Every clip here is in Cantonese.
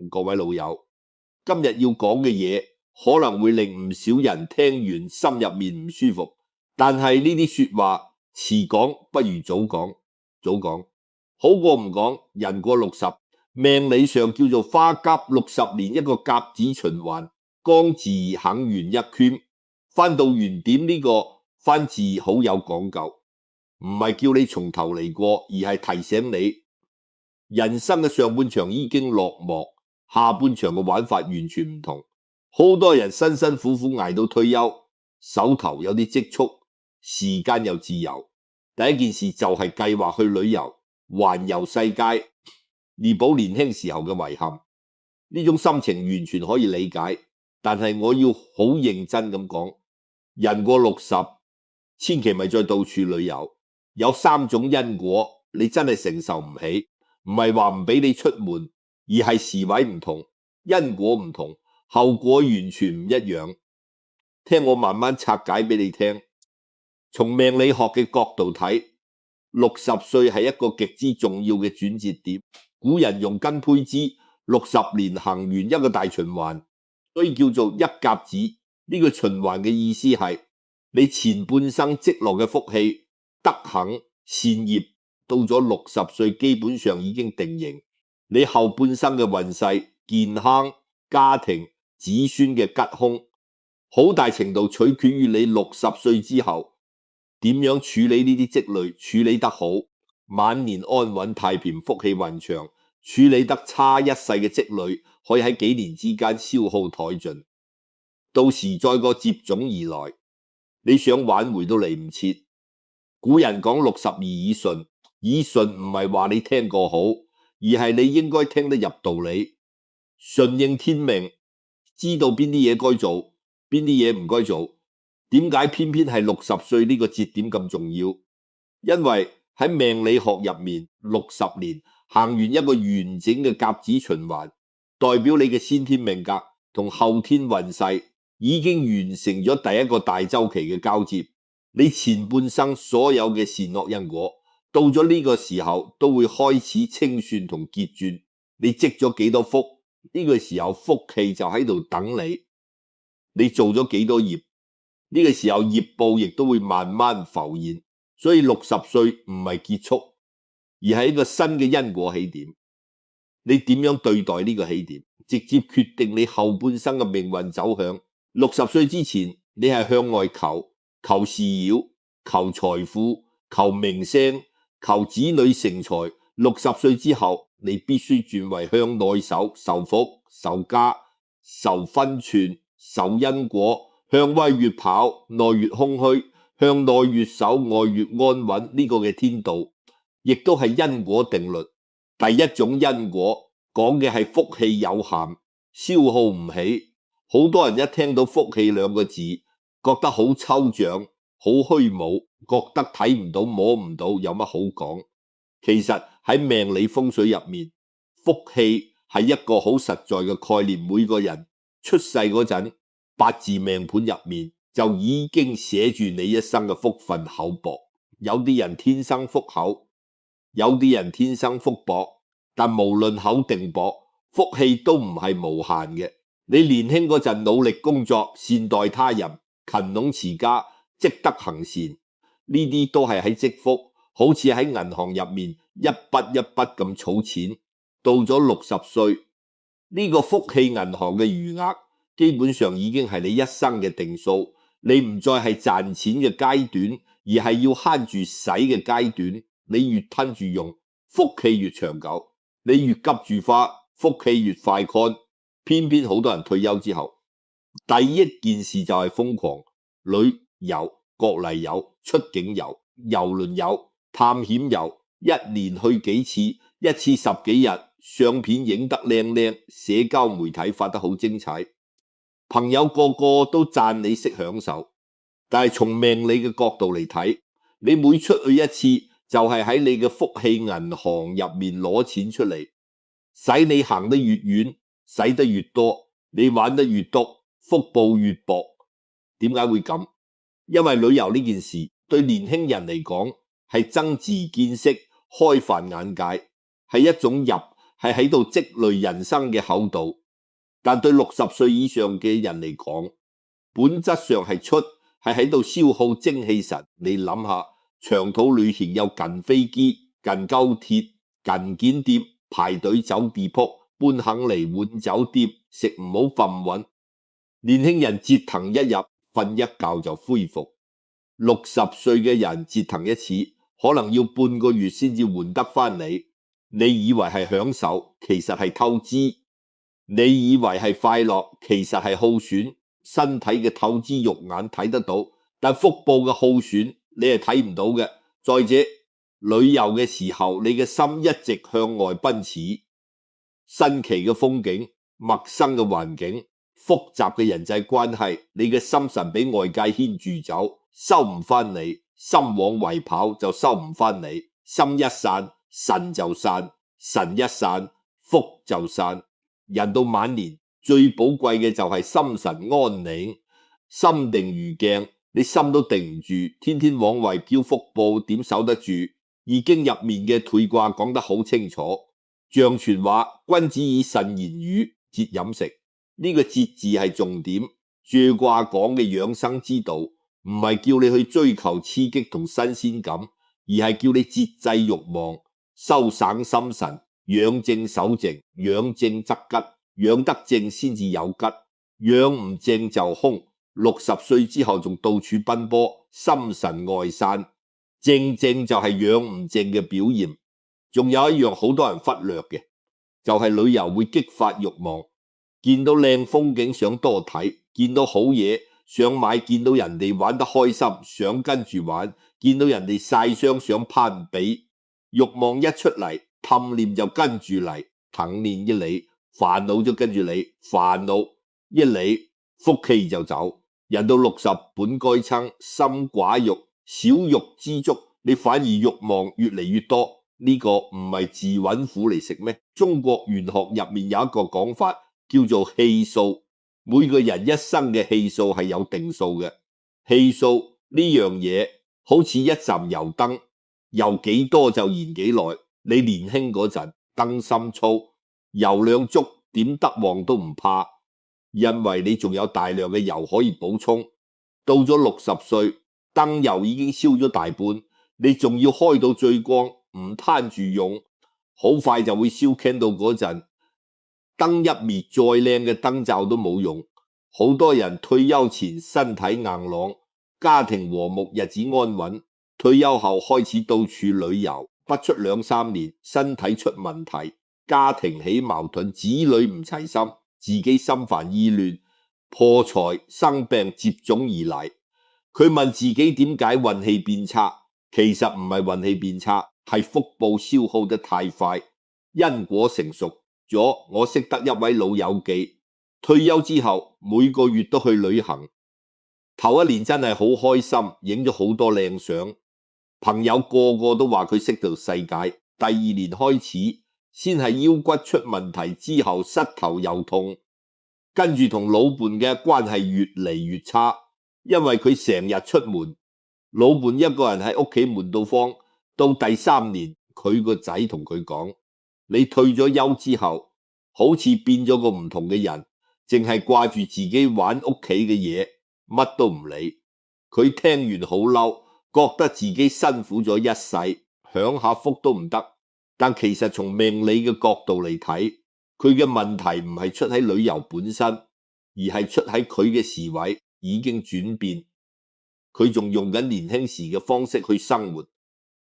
各位老友，今日要講嘅嘢可能會令唔少人聽完心入面唔舒服，但係呢啲說話遲講不如早講，早講好過唔講。人過60，命理上叫做花甲60年一個甲子循環，剛自肯完一圈，翻到原點。呢個翻字好有講究，唔係叫你從頭嚟過，而係提醒你人生嘅上半場已經落幕，下半場嘅玩法完全唔同。好多人辛辛苦苦捱到退休，手頭有啲積蓄，時間又自由，第一件事就係計劃去旅遊，環遊世界，彌補年輕時候嘅遺憾。呢種心情完全可以理解，但係我要好認真咁講，人過60，千祈咪再到處旅遊。有3種因果，你真係承受唔起，唔係話唔俾你出門，而係時位唔同，因果唔同，後果完全唔一樣。聽我慢慢拆解俾你聽。從命理學嘅角度睇，60歲係一個極之重要嘅轉折點。古人用根配之，60年行完一個大循環，所以叫做一甲子。呢個循環嘅意思係你前半生積落嘅福氣、德行、善業，到咗60歲基本上已經定型。你後半生嘅運勢、健康、家庭、子孫嘅吉凶，好大程度取決於你60歲之後點樣處理呢啲積累，處理得好，晚年安穩太平，福氣運長；處理得差，一世嘅積累可以喺幾年之間消耗殆盡，到時再個接踵而來，你想挽回都嚟唔切。古人講62耳順，耳順唔係話你聽過好，而係你應該聽得入道理，順應天命，知道邊啲嘢該做，邊啲嘢唔該做。點解偏偏係60歲呢個節點咁重要？因為喺命理學入面，60年行完一個完整嘅甲子循環，代表你嘅先天命格同後天運勢已經完成咗第一個大周期嘅交接。你前半生所有嘅善惡因果，到咗呢個時候都會開始清算同結轉。你積咗幾多福，呢個時候福氣就喺度等你。你做咗幾多業，呢個時候業報亦都會慢慢浮現。所以60歲唔係結束，而係一個新嘅因果起點。你點樣對待呢個起點，直接決定你後半生嘅命運走向。60歲之前，你係向外求事業、求財富、求名聲、求子女成才。60歲之後，你必須轉為向內受福、受家、受分寸、受因果。向外越跑，內越空虛；向內越守，外越安穩。呢個嘅天道，亦都係因果定律。第一種因果講嘅係福氣有限，消耗唔起。好多人一聽到福氣2個字，覺得好抽象、好虛無，覺得睇唔到、摸唔到，有乜好講？其實喺命理風水入面，福氣係一個好實在嘅概念。每個人出世嗰陣，八字命盤入面就已經寫住你一生嘅福分厚薄。有啲人天生福厚，有啲人天生福薄，但無論厚定薄，福氣都唔係無限嘅。你年輕嗰陣努力工作，善待他人，勤勞持家，積德行善，呢啲都係喺積福，好似喺銀行入面一筆一筆咁儲錢。到咗60歲，呢個福氣銀行嘅餘額基本上已經係你一生嘅定數。你唔再係賺錢嘅階段，而係要慳住使嘅階段。你越吞住用，福氣越長久；你越急住花，福氣越快乾。偏偏好多人退休之後，第一件事就係瘋狂旅遊、國禮遊、出境遊、郵輪遊、探險遊，一年去幾次，一次10幾日，相片影得靚靚，社交媒體發得好精彩，朋友個個都讚你識享受。但係從命理嘅角度嚟睇，你每出去一次就係喺你嘅福氣銀行入面攞錢出嚟，使你行得越遠，使得越多，你玩得越多，福報越薄。點解會咁？因為旅遊呢件事對年輕人嚟講係增值見識、開泛眼界，係一種入，係喺度積累人生嘅厚度，但對60歲以上嘅人嚟講，本質上係喺度消耗精氣神。你諗下，長途旅行有近飛機、近高鐵、近景點，排隊走地鋪，搬行李換酒店，食唔好瞓穩。年輕人折騰一日，瞓一覺就恢復。60歲嘅人折騰一次，可能要半個月先至換得翻嚟。你以為係享受，其實係透支；你以為係快樂，其實係耗損。身體嘅透支肉眼睇得到，但腹部嘅耗損你係睇唔到嘅。再者，旅遊嘅時候，你嘅心一直向外奔馳，新奇嘅風景、陌生嘅環境、複雜嘅人際關係，你嘅心神俾外界牽住走，收唔翻嚟。心往外跑就收唔翻嚟，心一散神就散，神一散福就散。人到晚年最寶貴嘅就係心神安寧，心定如鏡，你心都定唔住，天天往外飄福報，點守得住？易經入面嘅退卦講得好清楚，象傳話君子以慎言語，節飲食。呢個節字係重點。兌卦講嘅養生之道，唔係叫你去追求刺激同新鮮感，而係叫你節制慾望，收省心神，養正守靜，養正則吉，養得正先至有吉，養唔正就空。60歲之後仲到處奔波，心神外散，正就係養唔正嘅表現。仲有一樣好多人忽略嘅，就係旅遊會激發慾望，見到靚風景想多睇，見到好嘢想買，見到人哋玩得開心想跟住玩，見到人哋晒傷想攀比。慾望一出嚟，貪念就跟住嚟，貪念一嚟，煩惱就跟住你，煩惱一嚟，福氣就走。人到60本該親，心寡欲，少欲知足，你反而慾望越嚟越多。呢個唔係自揾苦嚟食咩？中國玄學入面有一個講法叫做氣數，每個人一生嘅氣數係有定數嘅。氣數呢樣嘢好似一盞油燈，油幾多就燃幾耐。你年輕嗰陣燈芯粗，油量足，點得旺都唔怕，因為你仲有大量嘅油可以補充。到咗60歲，燈油已經燒咗大半，你仲要開到最光，唔攤住用，好快就會燒 can 到嗰陣，燈一滅，再靚嘅燈罩都冇用。好多人退休前身體硬朗，家庭和睦，日子安穩，退休後開始到處旅遊，不出2、3年，身體出問題，家庭起矛盾，子女唔齊心，自己心煩意亂，破財生病接踵而嚟。佢問自己點解運氣變差，其實唔係運氣變差，係福報消耗得太快，因果成熟咗。我識得一位老友記，退休之後每個月都去旅行，頭1年真係好開心，影咗好多靚相，朋友個個都話佢識到世界。第2年開始先係腰骨出問題，之後膝頭又痛，跟住同老伴嘅關係越嚟越差，因為佢成日出門，老伴一個人喺屋企悶到慌。到第3年，佢個仔同佢講：你退咗休之後，好似變咗個唔同嘅人，淨係掛住自己玩屋企嘅嘢，乜都唔理。佢聽完好嬲，覺得自己辛苦咗一世，享下福都唔得。但其實從命理嘅角度嚟睇，佢嘅問題唔係出喺旅遊本身，而係出喺佢嘅時位已經轉變。佢仲用緊年輕時嘅方式去生活，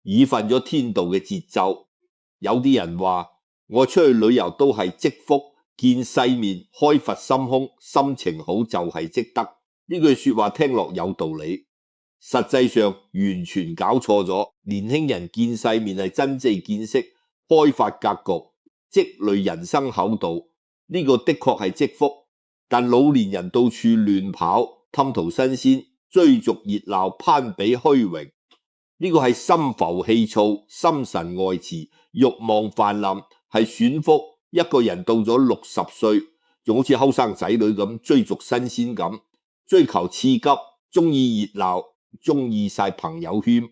已瞓咗天道嘅節奏。有啲人話我出去旅遊都係積福，見世面，開發心胸，心情好就係積德。呢句說話聽落有道理，實際上完全搞錯咗。年輕人見世面係真正見識，開發格局，積累人生厚度，呢個的確係積福。但老年人到處亂跑，貪圖新鮮，追逐熱鬧，攀比虛榮，呢個係心浮氣躁，心神外馳，慾望泛濫，係損福。一個人到咗60歲，仲好似後生仔女咁追逐新鮮感，追求刺激，中意熱鬧，中意晒朋友圈，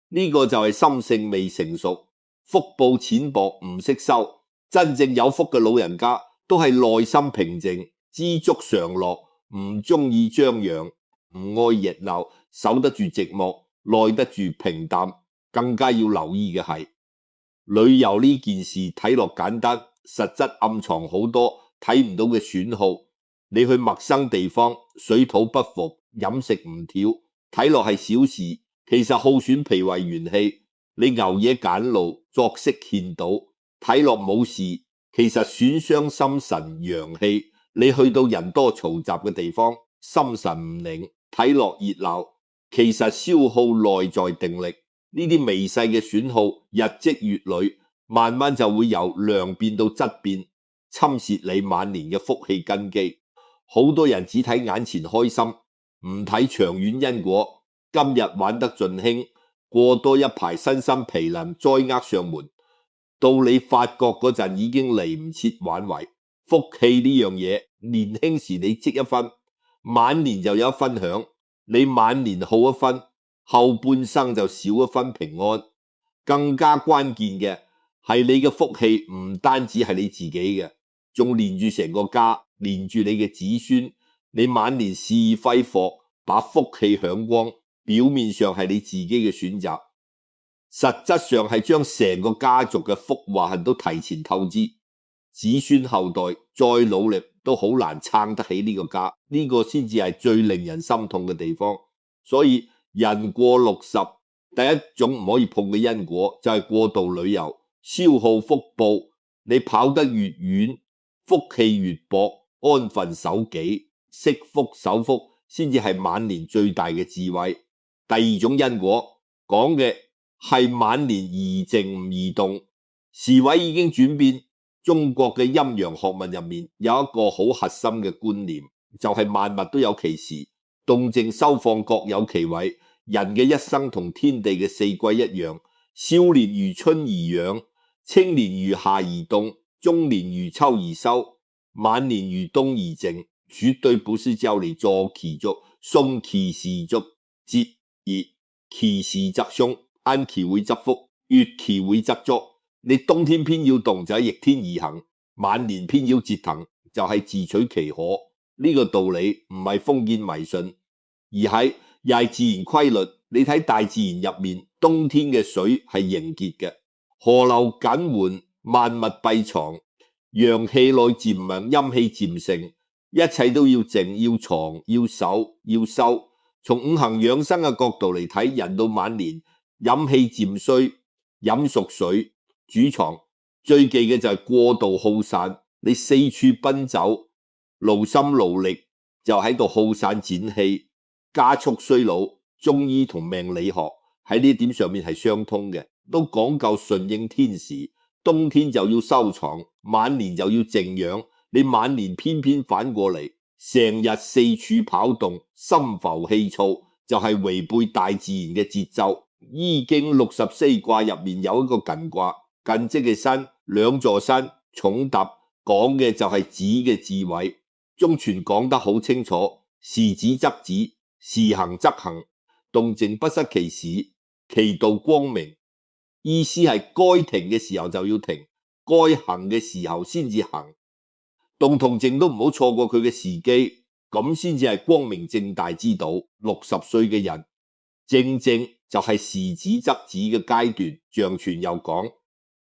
呢個就係心性未成熟，福報淺薄，唔識收。真正有福嘅老人家都係內心平靜，知足常樂，唔中意張揚，唔愛熱鬧，守得住寂寞，耐得住平淡。更加要留意嘅係，旅遊呢件事睇落簡單，實質暗藏好多睇唔到嘅損耗。你去陌生地方，水土不服，飲食唔挑，睇落係小事，其實耗損脾胃元氣。你牛夜揀路，作息欠倒，睇落冇事，其實損傷心神陽氣。你去到人多嘈雜嘅地方，心神唔寧，睇落熱鬧，其實消耗內在定力。呢啲微細嘅損耗日積月累，慢慢就會由量變到質變，侵蝕你晚年嘅福氣根基。好多人只睇眼前開心，唔睇長遠因果。今日玩得盡興，過多一排身心疲能，災厄上門。到你發覺嗰陣已經嚟唔切挽回。福氣呢樣嘢，年輕時你積一分，晚年就有一分享。你晚年耗一分，後半生就少一分平安。更加關鍵嘅係你嘅福氣唔單止係你自己嘅，仲連住成個家，連住你嘅子孫。你晚年事業揮霍，把福氣享光，表面上係你自己嘅選擇，實質上係將成個家族嘅福患都提前透支。子孫後代再努力都好難撐得起呢個家，呢個先至係最令人心痛嘅地方。所以人過60，第一種唔可以碰嘅因果就係過度旅遊，消耗福報。你跑得越遠，福氣越薄，安分守己，惜福守福，先至係晚年最大嘅智慧。第二種因果講嘅係晚年宜靜唔宜動，時位已經轉變。中國嘅陰陽學問入面有一個好核心嘅觀念，就係萬物都有其時，動靜收放各有其位。人嘅一生同天地嘅四季一樣，少年如春而養，青年如夏而凍，中年如秋而收，晚年如冬而靜。絕對不是叫你坐其足，鬆其時足，節而其時則鬆，安其位則福，悦其位則足。你冬天偏要動就係逆天而行，晚年偏要折騰就係自取其可。呢個道理唔係封建迷信，而係又係自然規律。你睇大自然入面，冬天嘅水係凝結嘅，河流緊緩，萬物閉藏，陽氣內漸強，陰氣漸盛，一切都要靜，要藏，要守，要收。從五行養生嘅角度嚟睇，人到晚年飲氣漸衰，飲熟水主藏，最忌嘅就係過度耗散。你四處奔走，勞心勞力，就喺度耗散展氣，加速衰老。中醫同命理學喺呢點上面係相通嘅，都講究順應天時。冬天就要收藏，晚年就要靜養。你晚年偏偏反過嚟，成日四處跑動，心浮氣躁，就係違背大自然嘅節奏。易經64卦入面有一個艮卦，艮即係山，兩座山重疊，講嘅就係子嘅智慧。中傳講得好清楚，時止則止，時行則行，動靜不失其時，其道光明。意思係該停嘅時候就要停，該行嘅時候先至行，動同靜都唔好錯過佢嘅時機，咁先至係光明正大之道。60歲嘅人正正就係時止則止嘅階段。象傳又講，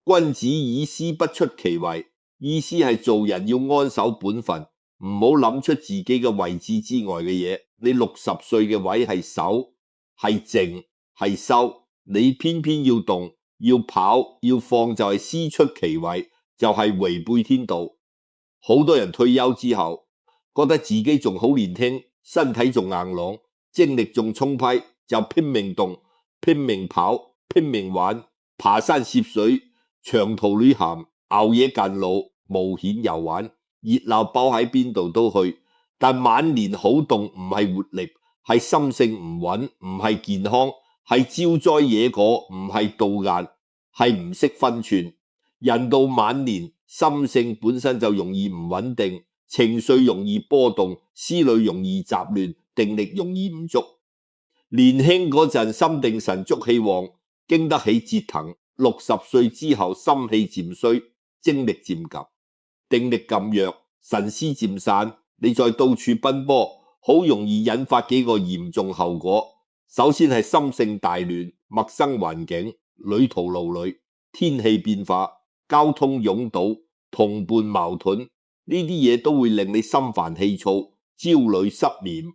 君子以思不出其位，意思係做人要安守本分，唔好諗出自己嘅位置之外嘅嘢。你60歲嘅位係守，係靜，係收，你偏偏要動，要跑，要放，就係思出其位，就係違背天道。好多人退休之後覺得自己仲好年輕，身體仲硬朗，精力仲充沛，就拼命動，拼命跑，拼命玩，爬山涉水，長途旅行，熬夜近路，冒險遊玩，熱鬧包喺邊度都去。但晚年好動唔係活力，係心性唔穩，唔係健康，係招災惹禍，唔係道眼，係唔識分寸。人到晚年，心性本身就容易唔穩定，情緒容易波動，思慮容易雜亂，定力容易唔足。年輕嗰陣心定神足氣旺，經得起折騰。60歲之後心氣漸衰，精力漸減，定力漸弱，神思漸散，你再到處奔波，好容易引發幾個嚴重後果。首先係心性大亂，陌生環境，旅途勞累，天氣變化，交通擁堵，同伴矛盾，呢啲嘢都會令你心煩氣躁、焦慮失眠。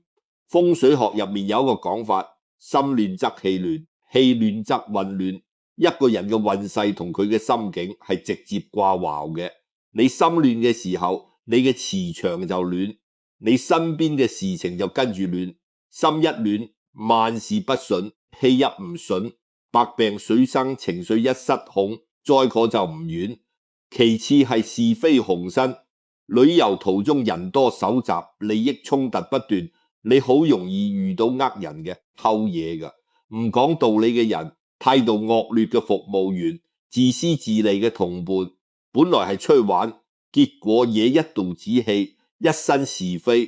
風水學入面有一個講法，心亂則氣亂，氣亂則運亂。一個人嘅運勢同佢嘅心境係直接掛鈎嘅。你心亂嘅時候，你嘅磁場就亂，你身邊嘅事情就跟住亂。心一亂，萬事不順，氣一唔順，百病水生，情緒一失控，災禍就唔遠。其次係是非紅身，旅遊途中人多手雜，利益衝突不斷，你好容易遇到呃人嘅、偷嘢嘅、唔講道理嘅人，態度惡劣嘅服務員，自私自利嘅同伴，本來係出去玩，結果惹一肚子氣，一身是非，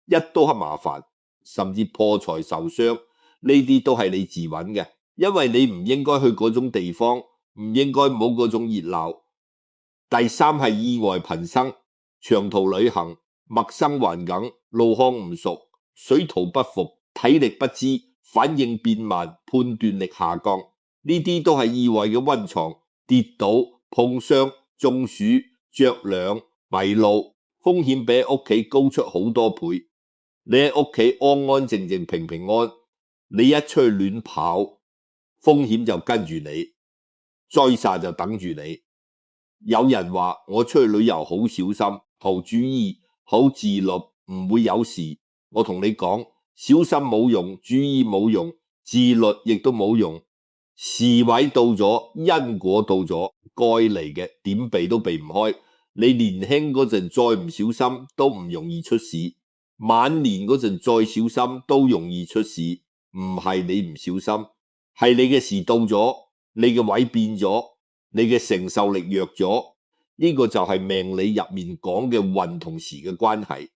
一多麻煩，甚至破財受傷，呢啲都係你自揾嘅，因為你唔應該去嗰種地方，唔應該冇嗰種熱鬧。第三係意外頻生，長途旅行，陌生環境，路況唔熟，水土不服，體力不支，反應變慢，判斷力下降，呢啲都係意外嘅溫床。跌倒、碰傷、中暑、着涼、迷路，風險比喺屋企高出好多倍。你喺屋企安安靜靜平平安，你一出去亂跑，風險就跟住你，災煞就等住你。有人話我出去旅遊好小心，好注意，好自律，唔會有事。我同你講，小心冇用，注意冇用，自律亦都冇用。時位到咗，因果到咗，該嚟嘅點避都避唔開。你年輕嗰陣再唔小心都唔容易出事，晚年嗰陣再小心都容易出事。唔係你唔小心，係你嘅時到咗，你嘅位變咗，你嘅承受力弱咗。呢個就係命理入面講嘅運同時嘅關係。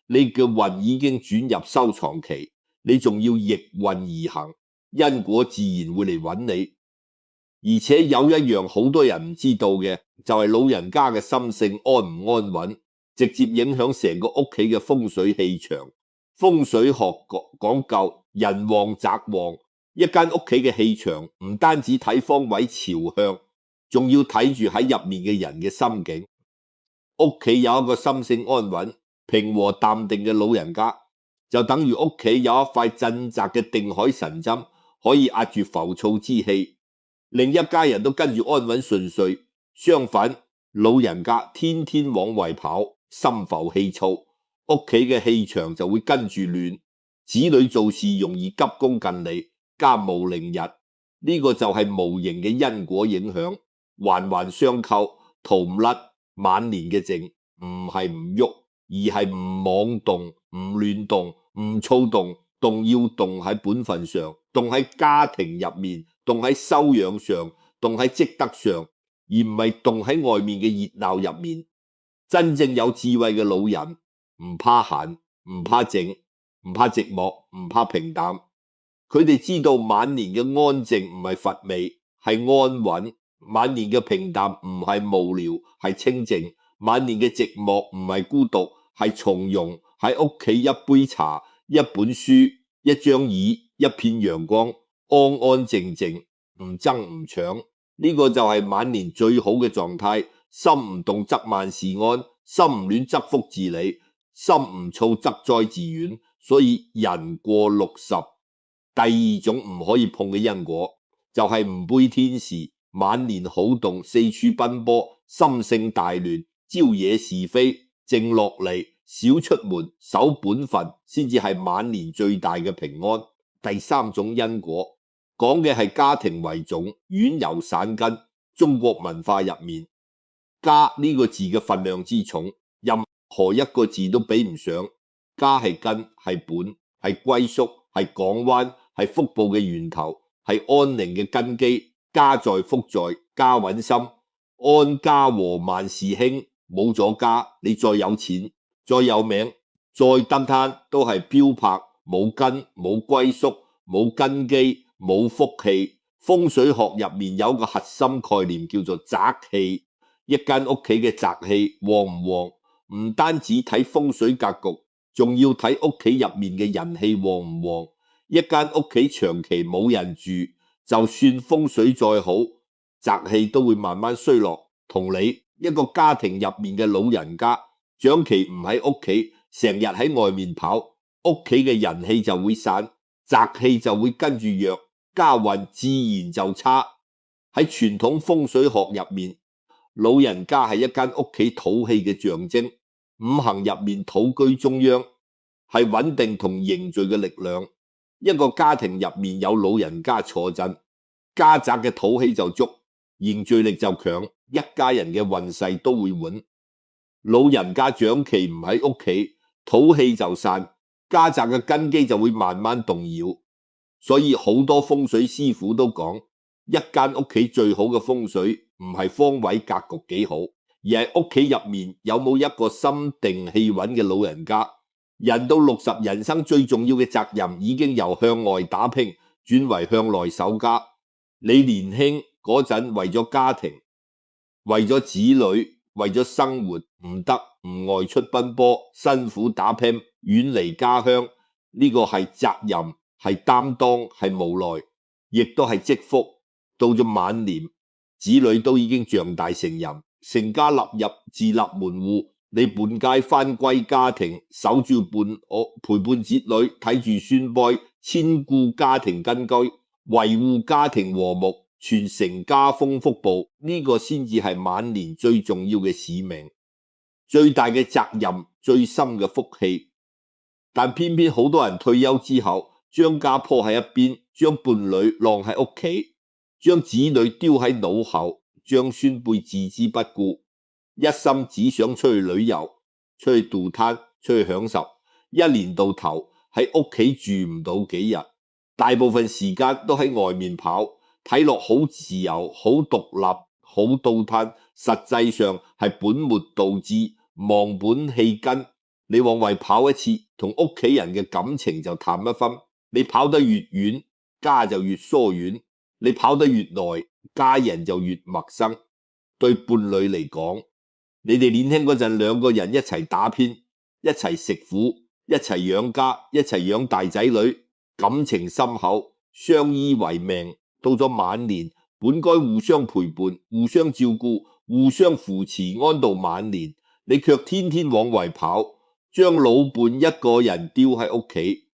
你嘅運已經轉入收藏期，你仲要逆運而行，因果自然會嚟揾你。而且有一樣好多人唔知道嘅，就係老人家嘅心性安唔安穩，直接影響成個屋企嘅風水氣場。風水學講究人旺宅旺，一間屋企嘅氣場唔單止睇方位朝向，仲要睇住喺入面嘅人嘅心境。屋企有一個心性安穩、平和淡定嘅老人家，就等於屋企有一塊鎮宅嘅定海神針，可以壓住浮躁之氣，令一家人都跟住安穩順遂。相反，老人家天天往外跑，心浮氣躁，屋企嘅氣場就會跟住亂，子女做事容易急功近利，家務凌日。呢個就係無形嘅因果影響，環環相扣，逃唔甩。晚年嘅靜唔係唔喐，而係唔妄動、唔亂動、唔躁動。動要動喺本分上，動喺家庭入面，動喺修養上，動喺積德上，而唔係動喺外面嘅熱鬧入面。真正有智慧嘅老人唔怕閒，唔怕靜，唔怕寂寞，唔怕平淡。佢哋知道晚年嘅安靜唔係乏味，係安穩。晚年嘅平淡唔係無聊，係清靜。晚年嘅寂寞唔係孤獨，係從容。喺屋企一杯茶、一本書、一張椅、一片陽光，安安靜靜，唔爭唔搶。呢個就係晚年最好嘅狀態。心唔動則萬事安，心唔亂則福自理，心唔躁則災自遠。所以人過60，第二種唔可以碰嘅因果就係唔背天時。晚年好動，四處奔波，心性大亂，招惹是非。靜落嚟，少出門，守本分，先至係晚年最大嘅平安。第三種因果講嘅係家庭為重，遠遊散根。中國文化入面，家呢個字嘅分量之重，任何一個字都比唔上。家係根，係本，係歸宿，係港灣，係福報嘅源頭，係安寧嘅根基。家在福在，家穩心，安家和萬事興。冇咗家，你再有錢，再有名，再登攤，都係標拍，冇根，冇歸宿，冇根基，冇福氣。風水學入面有個核心概念叫做宅氣，一間屋企嘅宅氣旺唔旺，唔單止睇風水格局，仲要睇屋企入面嘅人氣旺唔旺。一間屋企長期冇人住，就算風水再好，宅氣都會慢慢衰落。同理，一個家庭入面嘅老人家長期唔喺屋企，成日喺外面跑，屋企嘅人氣就會散，宅氣就會跟住弱，家運自然就差。喺傳統風水學入面，老人家係一間屋企土氣嘅象徵，五行入面土居中央，係穩定同凝聚嘅力量。一個家庭入面有老人家坐鎮，家宅嘅土氣就足，凝聚力就強，一家人嘅運勢都會穩。老人家長期唔喺屋企，土氣就散，家宅嘅根基就會慢慢動搖。所以好多風水師傅都講，一間屋企最好嘅風水唔係方位格局幾好，而係屋企入面有冇一個心定氣穩嘅老人家。人到60，人生最重要嘅責任已經由向外打拼轉為向內守家。你年輕嗰陣為咗家庭，為咗子女，為咗生活唔得唔外出奔波，辛苦打拼，遠離家鄉，呢個係責任，係擔當，係無奈，亦都係積福。到咗晚年，子女都已經長大成人，成家立業，自立門戶。你半街返歸家庭，守住陪伴子女，睇住孫輩，千顧家庭根基，維護家庭和睦，傳承家風福報，呢個先至係晚年最重要嘅使命，最大嘅責任，最深嘅福氣。但偏偏好多人退休之後，將家鋪喺一邊，將伴侶晾喺屋企，將子女丟喺腦後，將孫輩置之不顧，一心只想出去旅遊，出去度攤，出去享受，一年到頭喺屋企住唔到幾日，大部分時間都喺外面跑，睇落好自由，好獨立，好到攤，實際上係本末倒置，忘本棄根。你往外跑一次，同屋企人嘅感情就淡一分。你跑得越遠，家就越疏遠；你跑得越耐，家人就越陌生。對伴侶嚟講，你哋年輕嗰陣兩個人一齊打拼，一齊食苦，一齊養家，一齊養大仔女，感情深厚，相依為命。到咗晚年，本該互相陪伴，互相照顧，互相扶持，安度晚年。你卻天天往外跑，將老伴一個人丟喺屋企，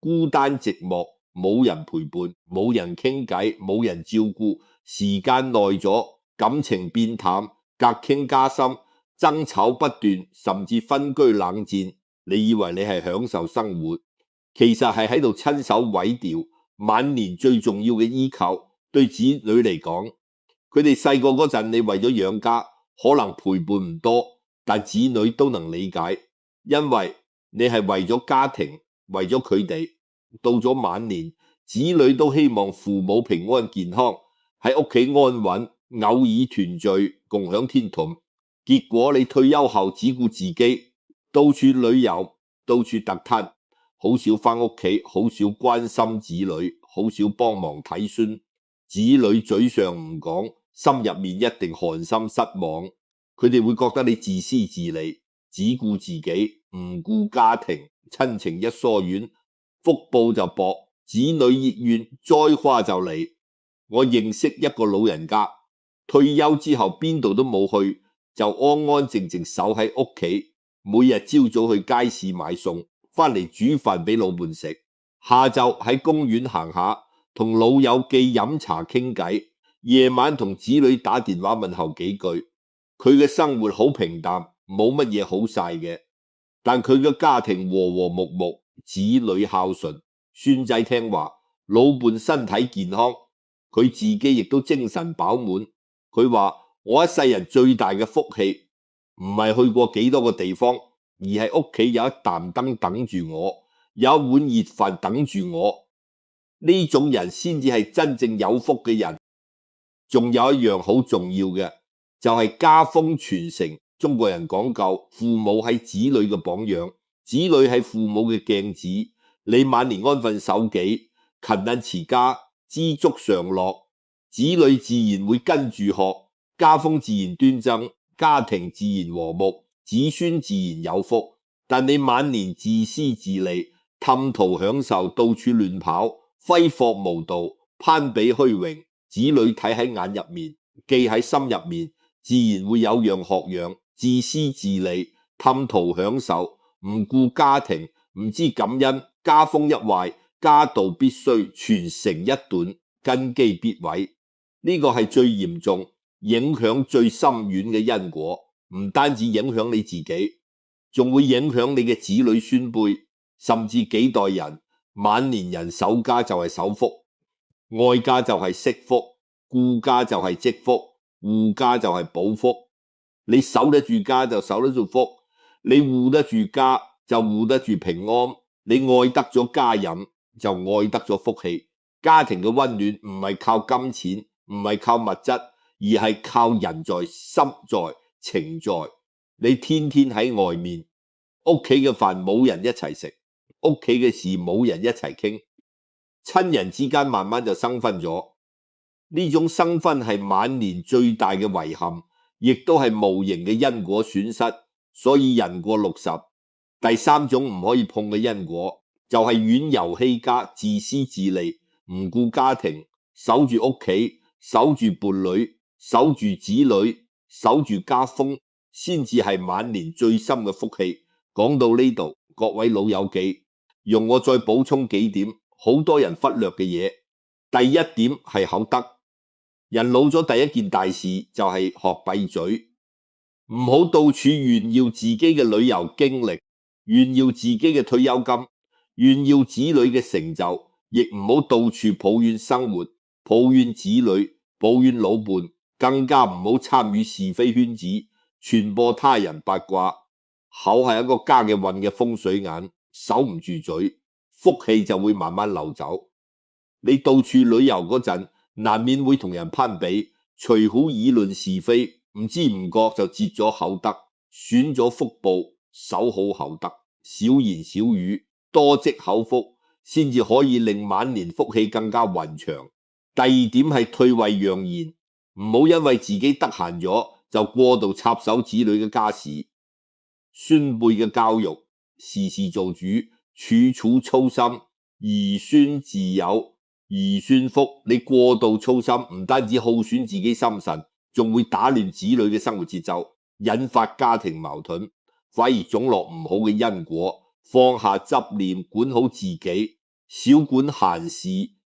孤單寂寞，冇人陪伴，冇人傾偈，冇人照顧。時間耐咗，感情變淡，隔傾加深，爭吵不斷，甚至分居冷戰。你以為你係享受生活，其實係喺度親手毀掉晚年最重要嘅依靠。對子女嚟講，佢哋細個嗰陣，你為咗養家，可能陪伴唔多，但子女都能理解，因為你係為咗家庭，為咗佢哋。到咗晚年，子女都希望父母平安健康，喺屋企安穩，偶爾團聚，共享天倫。結果你退休後只顧自己，到處旅遊，到處特攤，好少返屋企，好少關心子女，好少幫忙睇孫。子女嘴上唔講，心入面一定寒心失望。佢哋會覺得你自私自利，只顧自己，唔顧家庭，親情一疏遠，福報就薄，子女意願災禍就嚟。我認識一個老人家，退休之後邊度都冇去，就安安靜靜守喺屋企，每日朝早去街市買餸，返嚟煮飯俾老伴食，下晝喺公園行下，同老友記飲茶傾偈，夜晚同子女打電話問候幾句。佢嘅生活好平淡，冇乜嘢好晒嘅，但佢嘅家庭和和睦睦，子女孝順，孫仔聽話，老伴身體健康，佢自己亦都精神飽滿。佢話：我一世人最大嘅福氣，唔係去過幾多個地方，而係屋企有一擔燈等住我，有一碗熱飯等住我。呢種人先至係真正有福嘅人。仲有一樣好重要嘅，就係家風傳承。中國人講究父母係子女嘅榜樣，子女係父母嘅鏡子。你晚年安分守己，勤懇持家，知足常樂，子女自然會跟住學，家風自然端正。家庭自然和睦，子孫自然有福。但你晚年自私自利，貪圖享受，到處亂跑，揮霍無度，攀比虛榮，子女睇喺眼入面，記喺心入面，自然會有樣學樣，自私自利，貪圖享受，唔顧家庭，唔知感恩，家風一壞，家道必衰，傳承一斷，根基必毀。呢個係最嚴重、影響最深遠嘅因果，唔單止影響你自己，仲會影響你嘅子女孫輩，甚至幾代人。晚年人守家就係守福，愛家就係惜福，顧家就係積福，護家就係保福。你守得住家就守得住福，你護得住家就護得住平安，你愛得咗家人就愛得咗福氣。家庭嘅溫暖唔係靠金錢，唔係靠物質，而係靠人在心在情在。你天天喺外面，屋企嘅飯冇人一齊食，屋企嘅事冇人一齊傾，親人之間慢慢就生分咗。呢種生分係晚年最大嘅遺憾，亦都係無形嘅因果損失。所以人過60，第三種唔可以碰嘅因果就係遠遊欺家，自私自利，唔顧家庭，守住屋企，守住伴侶，守住子女，守住家風，先至係晚年最深嘅福氣。講到呢度，各位老友記，容我再補充幾點好多人忽略嘅嘢。第一點係口德，人老咗第一件大事就係學閉嘴，唔好到處炫耀自己嘅旅遊經歷，炫耀自己嘅退休金，炫耀子女嘅成就，亦唔好到處抱怨生活，抱怨子女，抱怨老伴，更加唔好參與是非圈子，傳播他人八卦。口係一個家嘅運嘅風水眼，守唔住嘴，福氣就會慢慢流走。你到處旅遊嗰陣，難免會同人攀比，隨口議論是非，唔知唔覺就折咗口德，損咗福報。守好口德，少言少語，多積口福，先至可以令晚年福氣更加雲長。第二點係退位讓賢，唔好因為自己得閒咗就過度插手子女嘅家事。孫輩嘅教育，事事做主，處處操心，兒孫自有兒孫福。你過度操心，唔單止耗損自己心神，仲會打亂子女嘅生活節奏，引發家庭矛盾，反而種落唔好嘅因果。放下執念，管好自己，少管閒事，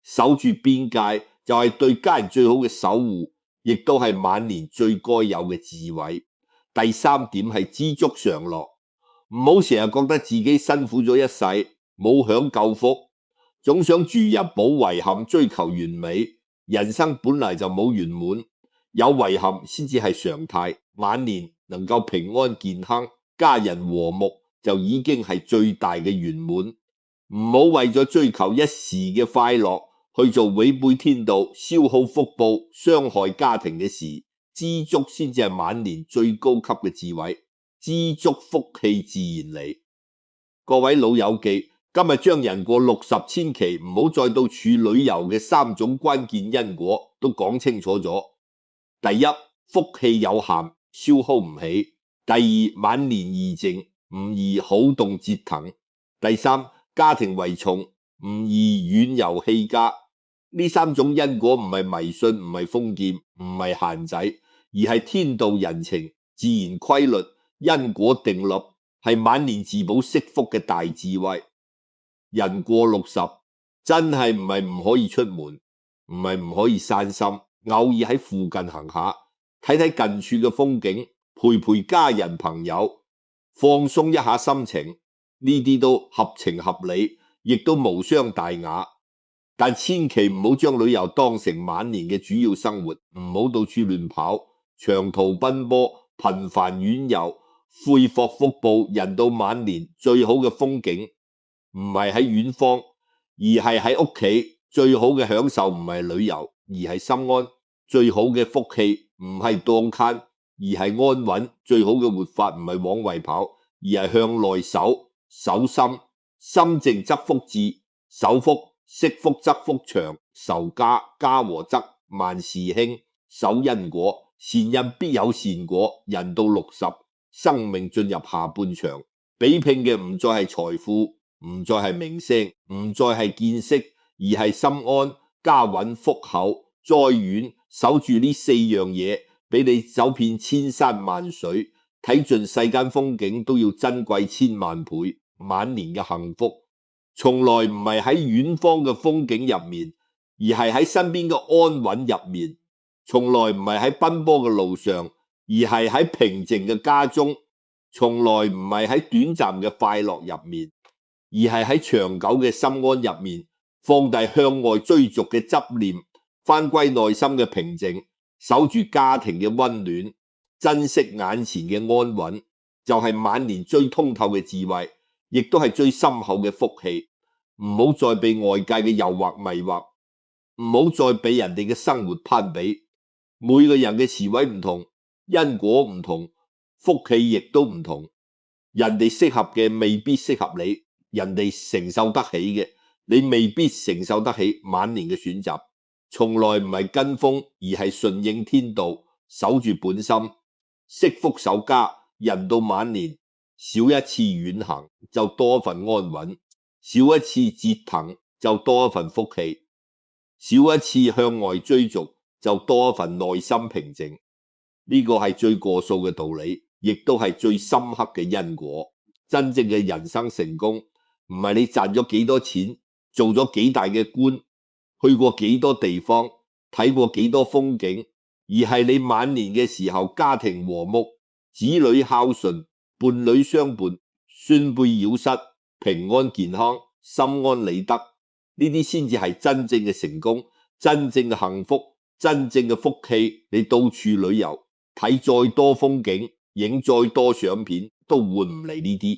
守住邊界，就係對家人最好嘅守護，亦都係晚年最該有嘅智慧。第三點係知足常樂，唔好成日覺得自己辛苦咗一世，冇享夠福，總想住入補遺憾，追求完美。人生本嚟就冇圓滿，有遺憾先至係常態。晚年能夠平安健康，家人和睦，就已經係最大嘅圓滿。唔好為咗追求一時嘅快樂，去做違背天道、消耗福報、傷害家庭嘅事。知足先至係晚年最高級嘅智慧，知足福氣自然嚟。各位老友記，今日將人過60千祈唔好再到處旅遊嘅3種關鍵因果都講清楚咗。第一，福氣有限，消耗唔起；第二，晚年易靜，唔易好動折騰；第三，家庭為重，唔易遠遊棄家。呢3種因果唔係迷信，唔係封建，唔係限制，而係天道人情、自然規律、因果定律，係晚年自保惜福嘅大智慧。人過60，真係唔係唔可以出門，唔係唔可以散心，偶爾喺附近行下，睇睇近處嘅風景，陪陪家人朋友，放鬆一下心情，呢啲都合情合理，亦都無傷大雅。但千祈唔好將旅遊當成晚年嘅主要生活，唔好到處亂跑，長途奔波，頻繁遠遊，恢復福報。人到晚年最好嘅風景唔係喺遠方，而係喺屋企。最好嘅享受唔係旅遊，而係心安。最好嘅福氣唔係當慳，而係安穩。最好嘅活法唔係往外跑，而係向內守。守心，心靜則福至，守福，惜福則福長，守家，家和則萬事興。守因果，前人必有善果，人到60，生命進入下半場，比拼嘅唔再係財富，唔再係名聲，唔再係見識，而係心安、家穩、福厚、災遠，守住呢4樣嘢，俾你走遍千山萬水，睇盡世間風景都要珍貴千萬倍。晚年嘅幸福，從來唔係喺遠方嘅風景入面，而係喺身邊嘅安穩入面。從來唔係喺奔波嘅路上，而係喺平靜嘅家中；從來唔係喺短暫嘅快樂入面，而係喺長久嘅心安入面。放低向外追逐嘅執念，返歸內心嘅平靜，守住家庭嘅溫暖，珍惜眼前嘅安穩，就係晚年最通透嘅智慧，亦都係最深厚嘅福氣。唔好再被外界嘅誘惑迷惑，唔好再俾人哋嘅生活攀比。每個人嘅詞彙唔同，因果唔同，福氣亦都唔同。人哋適合嘅未必適合你，人哋承受得起嘅，你未必承受得起。晚年嘅選擇，從來唔係跟風，而係順應天道，守住本心，惜福守家。人到晚年，少一次遠行就多一份安穩，少一次折騰就多一份福氣，少一次向外追逐就多一份內心平靜。呢個係最過數嘅道理，亦都係最深刻嘅因果。真正嘅人生成功，唔係你賺咗幾多錢，做咗幾大嘅官，去過幾多地方，睇過幾多風景，而係你晚年嘅時候家庭和睦，子女孝順，伴侶相伴，孫輩繞膝，平安健康，心安理得。呢啲先至係真正嘅成功，真正嘅幸福，真正嘅福氣。你到處旅遊，睇再多風景，影再多相片，都換唔嚟呢啲。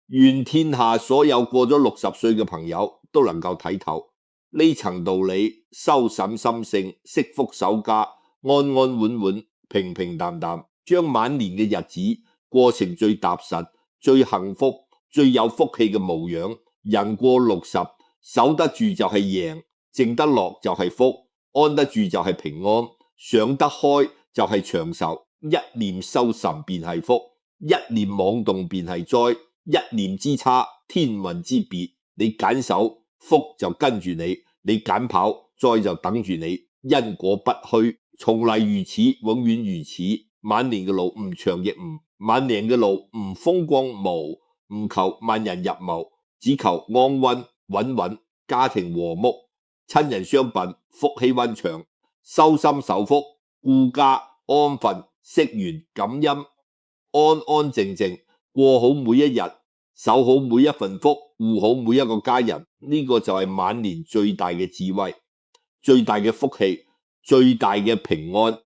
願天下所有過咗60歲嘅朋友都能夠睇透呢層道理，修審心性，惜福守家，安安穩穩，平平淡淡，將晚年嘅日子過成最踏實、最幸福、最有福氣嘅模樣。人過60，守得住就係贏，靜得落就係福，安得住就係平安，想得開就係長壽。一念修神便係福，一念妄動便係災，一念之差，天運之別。你揀手，福就跟住你；你揀跑，災就等住你。因果不虛，從嚟如此，永遠如此。晚年嘅路唔長亦唔，晚年嘅路唔風光無，唔求萬人入謀，只求安穩穩穩，家庭和睦，親人相伴，福氣溫長，修心守福，顧家安分，惜緣感恩，安安靜靜過好每一日，守好每一份福，護好每一個家人。呢個就係晚年最大嘅智慧，最大嘅福氣，最大嘅平安。